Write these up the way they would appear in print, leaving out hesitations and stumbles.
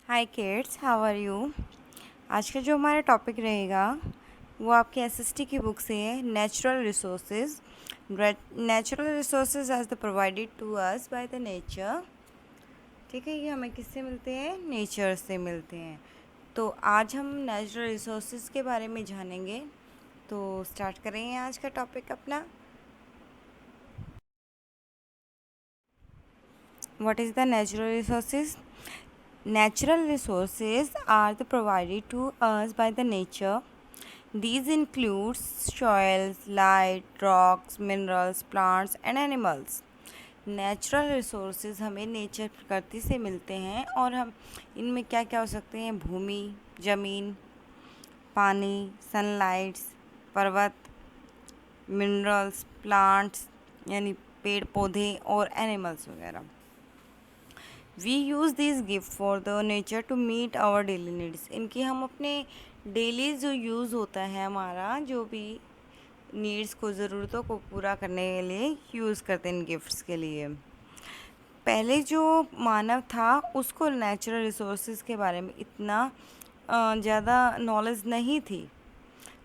Hi kids, how are you. आज का जो हमारा टॉपिक रहेगा वो आपके एसएसटी की बुक से है, natural resources. Natural resources as the provided to us by the nature. ठीक है, ये हमें किससे मिलते हैं? नेचर से मिलते हैं। तो आज हम नेचुरल रिसोर्सेज के बारे में जानेंगे। तो स्टार्ट करेंगे आज का टॉपिक अपना। What is the natural resources? Natural resources are the provided to us by the nature. These include soils, light, rocks, minerals, plants and animals. Natural resources हमें नेचर प्रकृति से मिलते हैं और हम इनमें क्या क्या हो सकते हैं? भूमि, ज़मीन, पानी, सनलाइट्स, पर्वत, मिनरल्स, प्लांट्स यानी पेड़ पौधे और एनिमल्स वगैरह। We use this gift for the nature to meet our daily needs. इनकी हम अपने डेली जो यूज़ होता है, हमारा जो भी नीड्स को, ज़रूरतों को पूरा करने के लिए यूज़ करते हैं इन गिफ्ट्स के लिए। पहले जो मानव था उसको नेचुरल रिसोर्सेज के बारे में इतना ज़्यादा नॉलेज नहीं थी,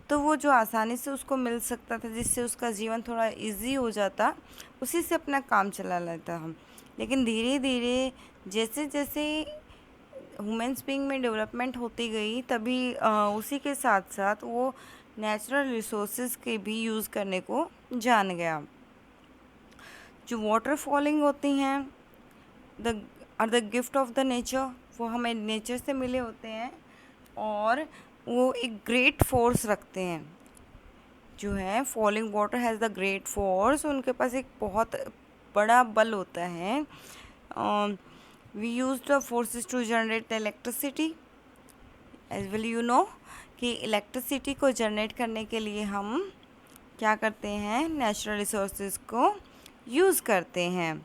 तो वो जो आसानी से उसको मिल सकता था, जिससे उसका जीवन थोड़ा इजी हो जाता, उसी से अपना काम चला लेता हम। लेकिन धीरे धीरे जैसे जैसे ह्यूमन्स बीइंग में डेवलपमेंट होती गई, तभी उसी के साथ साथ वो नेचुरल रिसोर्सेज के भी यूज़ करने को जान गया। जो वाटर फॉलिंग होती हैं they are the gift of the nature, वो हमें नेचर से मिले होते हैं और वो एक ग्रेट फोर्स रखते हैं। जो है falling water has the great force, उनके पास एक बहुत बड़ा बल होता है। We use the forces to generate electricity as well. You know कि इलेक्ट्रिसिटी को जनरेट करने के लिए हम क्या करते हैं? नेचुरल रिसोर्सेज को यूज़ करते हैं।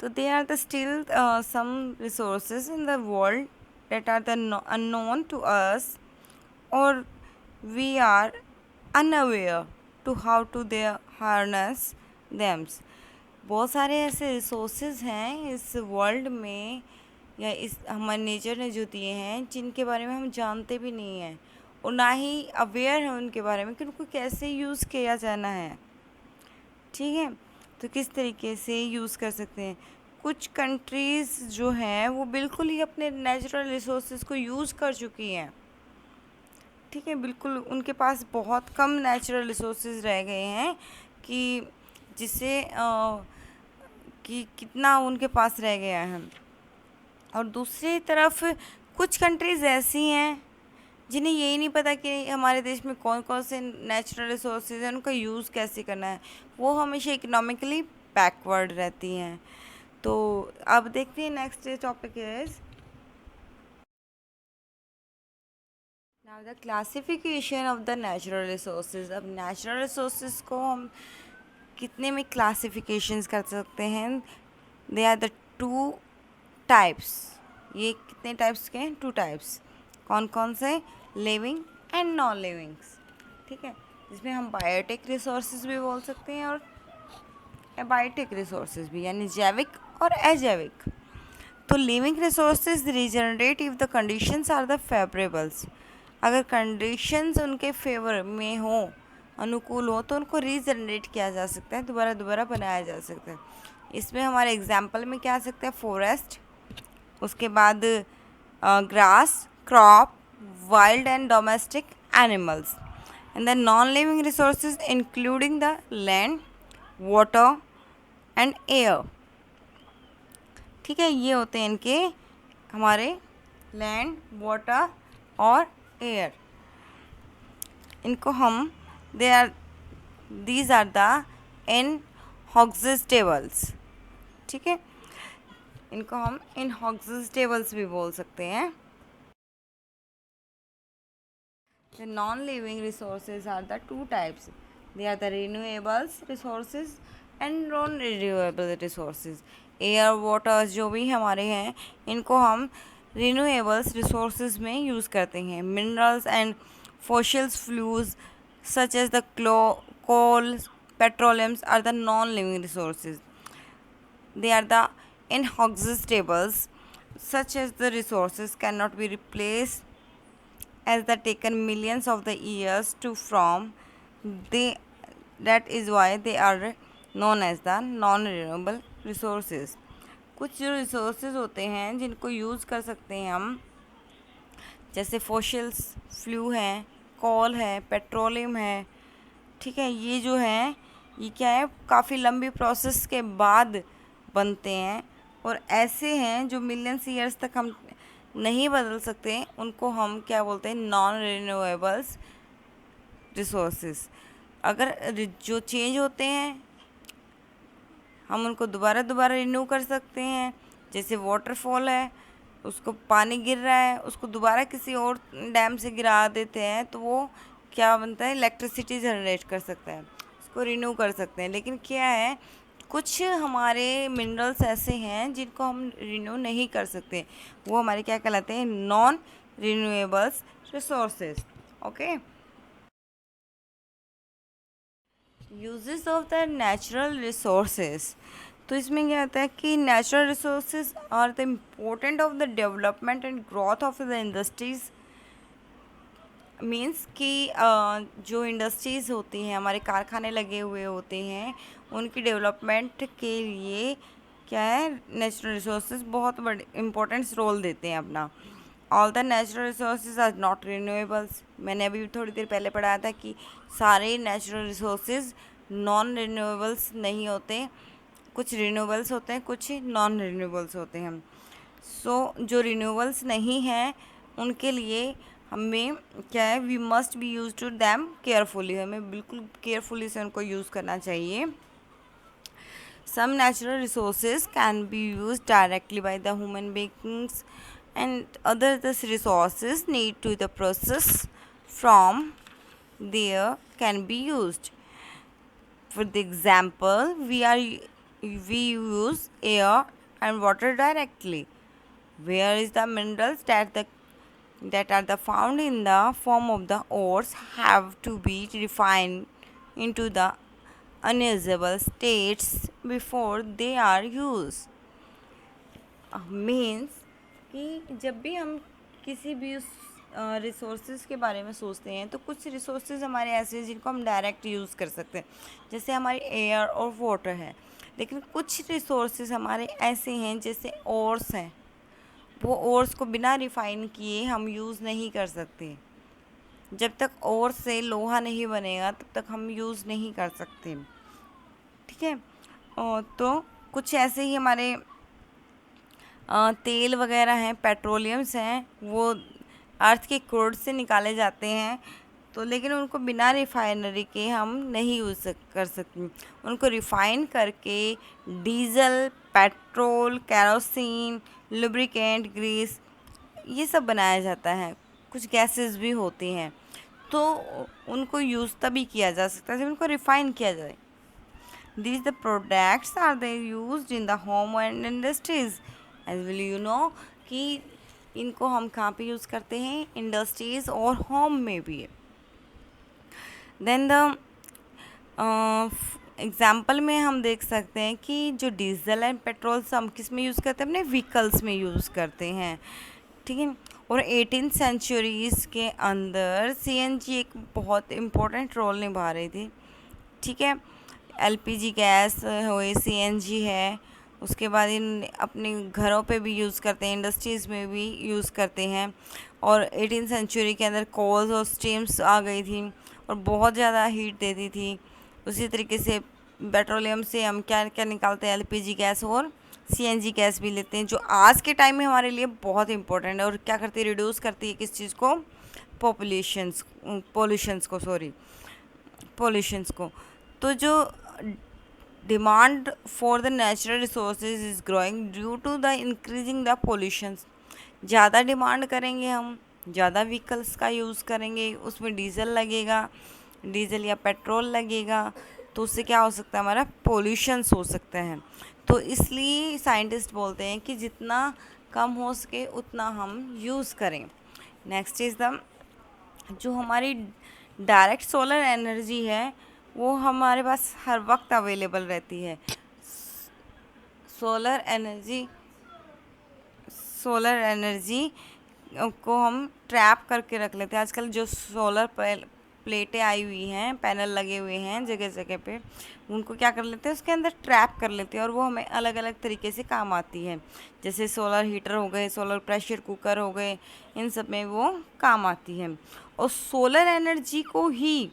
तो they are the still some resources in the world that are the unknown to us, or we are unaware to how to their harness them. बहुत सारे ऐसे रिसोर्सेज हैं इस वर्ल्ड में या इस हमारे नेचर ने जो दिए हैं, जिनके बारे में हम जानते भी नहीं हैं और ना ही अवेयर हैं उनके बारे में कि उनको कैसे यूज़ किया जाना है। ठीक है, तो किस तरीके से यूज़ कर सकते हैं। कुछ कंट्रीज़ जो हैं वो बिल्कुल ही अपने नेचुरल रिसोर्सेज को यूज़ कर चुकी हैं। ठीक है, बिल्कुल उनके पास बहुत कम नेचुरल रिसोर्सेज रह गए हैं कि जिससे कि कितना उनके पास रह गया है। और दूसरी तरफ कुछ कंट्रीज़ ऐसी हैं जिन्हें यही नहीं पता कि हमारे देश में कौन कौन से नेचुरल रिसोर्सेज हैं, उनका यूज़ कैसे करना है। वो हमेशा इकोनॉमिकली बैकवर्ड रहती हैं। तो अब देखते हैं next topic is now the classification of the natural resources. अब नेचुरल रिसोर्सेज को हम कितने में क्लासिफिकेशंस कर सकते हैं? They are the two types. ये कितने टाइप्स के हैं? Two types. कौन कौन से? Living and non livings. ठीक है, जिसमें हम बायोटिक रिसोर्सेज भी बोल सकते हैं और एबायोटिक रिसोर्सेज भी, यानी जैविक और अजैविक। तो living resources regenerate if the conditions are the favourables. अगर कंडीशंस उनके फेवर में हो, अनुकूल हो, तो उनको रीजनरेट किया जा सकता है, दोबारा दोबारा बनाया जा सकता है। इसमें हमारे एग्जाम्पल में क्या आ सकता है? फॉरेस्ट, उसके बाद grass, crop, wild and domestic animals. And the non living resources including the land, water and air. ठीक है, ये होते हैं इनके हमारे लैंड, वाटर और एयर। इनको हम दीज आर द इनहॉग्जिस्टेबल्स। ठीक है, इनको हम इनहॉग्जिस्टेबल्स भी बोल सकते हैं। The non-living resources are the two types. They are the renewables resources and non-renewable resources. Air, water जो भी हमारे हैं, इनको हम रिन्यूएबल्स रिसोर्सेज में यूज़ करते हैं। Minerals and fossils fuels such as the coal, petroleums are the non-living resources. They are the inhoxestables such as the resources cannot be replaced as they taken millions of the years to form. They that is why they are known as the non renewable resources. कुछ जो resources होते हैं जिनको use कर सकते हैं हम, जैसे फॉसिल्स फ्लू है, कोल है, पेट्रोलियम है, ठीक है, ये जो है ये क्या है, काफ़ी लंबी प्रोसेस के बाद बनते हैं और ऐसे हैं जो मिलियंस ईयर्स तक हम नहीं बदल सकते, उनको हम क्या बोलते हैं, नॉन रिन्यूएबल्स रिसोर्सेज। अगर जो चेंज होते हैं हम उनको दोबारा दोबारा रिन्यू कर सकते हैं, जैसे वाटरफॉल है, उसको पानी गिर रहा है, उसको दोबारा किसी और डैम से गिरा देते हैं तो वो क्या बनता है, इलेक्ट्रिसिटी जनरेट कर सकता है, उसको रिन्यू कर सकते हैं। लेकिन क्या है, कुछ हमारे मिनरल्स ऐसे हैं जिनको हम रिन्यू नहीं कर सकते, वो हमारे क्या कहलाते हैं, non renewables resources. Okay, uses of the natural resources. तो इसमें क्या होता है कि natural resources are the important of the development and growth of the industries. Means कि जो इंडस्ट्रीज़ होती हैं, हमारे कारखाने लगे हुए होते हैं, उनकी डेवलपमेंट के लिए क्या है, नेचुरल रिसोर्सेज बहुत बड़े इम्पोर्टेंट रोल देते हैं अपना। All the natural resources are not renewables. मैंने अभी थोड़ी देर पहले पढ़ाया था कि सारे नेचुरल रिसोर्सेज नॉन रिन्यूएबल्स नहीं होते, कुछ रिन्यूएबल्स होते हैं, कुछ नॉन रिन्यूएबल्स होते हैं। सो जो रिन्यूएबल्स नहीं हैं उनके लिए हमें क्या है, we must be use to them carefully, हमें बिल्कुल केयरफुली से उनको यूज़ करना चाहिए। Some natural resources can be use directly by the human beings and other these resources need to the process from there can be used. For the example, we use air and water directly. Where is the minerals that are the found in the form of the ores have to be refined into the unusable states before they are used. Means कि जब भी हम किसी भी उस resources के बारे में सोचते हैं तो कुछ रिसोर्सेज हमारे ऐसे हैं जिनको हम डायरेक्ट यूज़ कर सकते हैं, जैसे हमारी एयर और वाटर है। लेकिन कुछ रिसोर्सेज हमारे ऐसे हैं जैसे ओर्स हैं, वो ओर्स को बिना रिफाइन किए हम यूज़ नहीं कर सकते। जब तक ओर से लोहा नहीं बनेगा तब तक हम यूज़ नहीं कर सकते, ठीक है। तो कुछ ऐसे ही हमारे तेल वगैरह हैं, पेट्रोलियम्स हैं, वो अर्थ के क्रूड से निकाले जाते हैं, तो लेकिन उनको बिना रिफाइनरी के हम नहीं यूज़ कर सकते। उनको रिफ़ाइन करके diesel, petrol, kerosene, lubricant, grease, ये सब बनाया जाता है। कुछ गैसेस भी होती हैं, तो उनको यूज़ तभी किया जा सकता है जब उनको रिफ़ाइन किया जाए। These the products are they used in the home and industries. As will you know कि इनको हम कहाँ पे यूज़ करते हैं, इंडस्ट्रीज़ और होम में भी। देन द एग्ज़ाम्पल में हम देख सकते हैं कि जो डीजल एंड पेट्रोल हम किस में यूज़ करते हैं, अपने व्हीकल्स में यूज़ करते हैं, ठीक है। और 18th सेंचुरीज़ के अंदर सीएनजी एक बहुत इम्पोर्टेंट रोल निभा रही थी, ठीक है। एलपीजी गैस हुई, सीएनजी है, उसके बाद इन अपने घरों पे भी यूज़ करते हैं, इंडस्ट्रीज़ में भी यूज़ करते हैं। और 18th सेंचुरी के अंदर कोल्स और स्टीम्स आ गई थी और बहुत ज़्यादा हीट देती थी। उसी तरीके से पेट्रोलियम से हम क्या क्या निकालते हैं, एलपीजी गैस और सीएनजी गैस भी लेते हैं, जो आज के टाइम में हमारे लिए बहुत इंपॉर्टेंट है और क्या करती है, रिड्यूस करती है किस चीज़ को, पोल्यूशंस को। तो जो demand for the natural resources is growing due to the increasing the pollutions. ज़्यादा डिमांड करेंगे हम, ज़्यादा व्हीकल्स का यूज़ करेंगे, उसमें डीजल लगेगा, डीजल या पेट्रोल लगेगा, तो उससे क्या हो सकता है, हमारा पोल्यूशंस हो सकता है। तो इसलिए साइंटिस्ट बोलते हैं कि जितना कम हो सके उतना हम यूज़ करें। नेक्स्ट इज़ द जो हमारी डायरेक्ट सोलर एनर्जी है वो हमारे पास हर वक्त अवेलेबल रहती है। सोलर एनर्जी को हम ट्रैप करके रख लेते हैं। आजकल जो सोलर प्लेटें आई हुई हैं, पैनल लगे हुए हैं जगह जगह पे, उनको क्या कर लेते हैं, उसके अंदर ट्रैप कर लेते हैं और वो हमें अलग अलग तरीके से काम आती है। जैसे सोलर हीटर हो गए, सोलर प्रेशर कुकर हो गए, इन सब में वो काम आती है। और सोलर एनर्जी को ही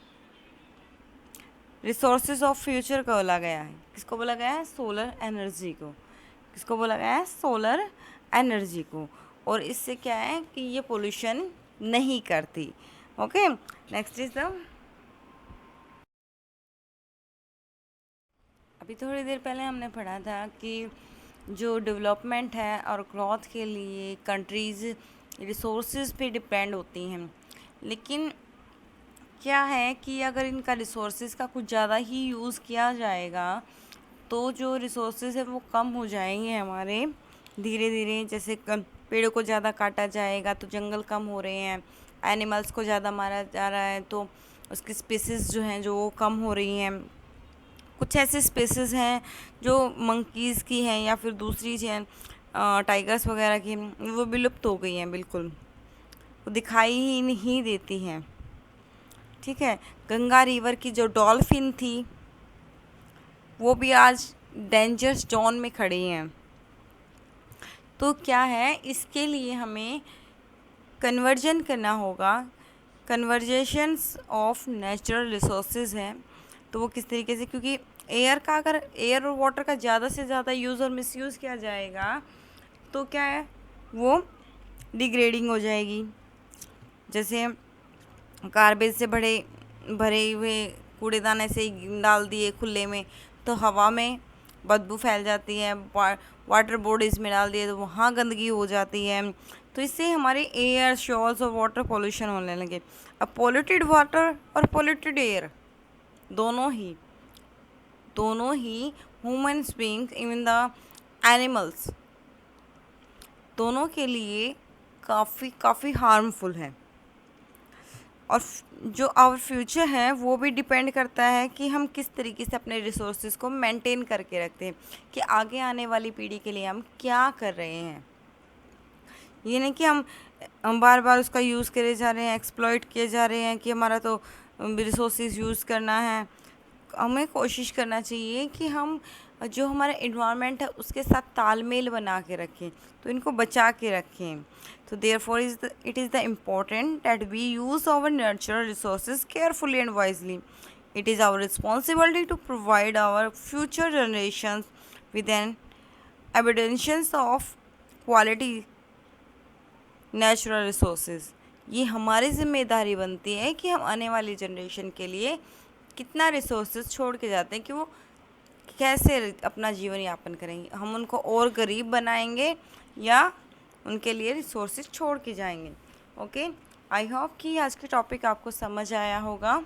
रिसोर्सेज ऑफ फ्यूचर को बोला गया है। किसको बोला गया है? सोलर एनर्जी को। किसको बोला गया है? सोलर एनर्जी को। और इससे क्या है कि ये पोल्यूशन नहीं करती। ओके, नेक्स्ट इज द, अभी थोड़ी देर पहले हमने पढ़ा था कि जो डेवलपमेंट है और ग्रोथ के लिए कंट्रीज़ रिसोर्सेज पे डिपेंड होती हैं। लेकिन क्या है कि अगर इनका रिसोर्सेज का कुछ ज़्यादा ही यूज़ किया जाएगा तो जो रिसोर्सेज है वो कम हो जाएंगे हमारे धीरे धीरे। जैसे पेड़ों को ज़्यादा काटा जाएगा तो जंगल कम हो रहे हैं, एनिमल्स को ज़्यादा मारा जा रहा है तो उसकी स्पीसीज़ जो हैं जो वो कम हो रही हैं। कुछ ऐसे स्पीसीज़ हैं जो मंकीज़ की हैं या फिर दूसरी हैं टाइगर्स वगैरह की, वो विलुप्त हो गई हैं, बिल्कुल वो दिखाई ही नहीं देती हैं। ठीक है, गंगा रिवर की जो डॉल्फिन थी वो भी आज डेंजरस जोन में खड़ी हैं। तो क्या है, इसके लिए हमें कन्वर्जन करना होगा। कन्वर्जेशंस ऑफ नेचुरल रिसोर्सेज है तो वो किस तरीके से, क्योंकि एयर का, अगर एयर और वाटर का ज़्यादा से ज़्यादा यूज़ और मिसयूज़ किया जाएगा तो क्या है, वो डिग्रेडिंग हो जाएगी। जैसे गार्बेज से भरे हुए कूड़ेदान ऐसे ही डाल दिए खुले में तो हवा में बदबू फैल जाती है, वाटर बॉडीज़ में डाल दिए तो वहाँ गंदगी हो जाती है। तो इससे हमारे एयर, शोर्स और वाटर पोल्यूशन होने लगे। अब पोल्यूटेड वाटर और पोल्यूटेड एयर दोनों ही humans beings, even the animals, दोनों के लिए काफ़ी हार्मफुल है। और जो आवर फ्यूचर है वो भी डिपेंड करता है कि हम किस तरीके से अपने रिसोर्सेज को मेंटेन करके रखते हैं, कि आगे आने वाली पीढ़ी के लिए हम क्या कर रहे हैं। ये नहीं कि हम बार बार उसका यूज़ करे जा रहे हैं, एक्सप्लॉइट किए जा रहे हैं कि हमारा तो रिसोर्सेज यूज़ करना है। हमें कोशिश करना चाहिए कि हम जो हमारा इन्वायरमेंट है उसके साथ तालमेल बना के रखें, तो इनको बचा के रखें। तो therefore it is the important that we use our natural resources carefully and wisely. It is our responsibility to provide our future generations with an abundance of quality natural resources. ये हमारी जिम्मेदारी बनती है कि हम आने वाली जनरेशन के लिए कितना रिसोर्सेज छोड़ के जाते हैं कि वो कैसे अपना जीवन यापन करेंगे। हम उनको और गरीब बनाएंगे या उनके लिए रिसोर्सेज छोड़ के जाएंगे। ओके, आई होप कि आज के टॉपिक आपको समझ आया होगा।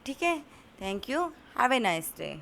ठीक है, thank you, have a nice day.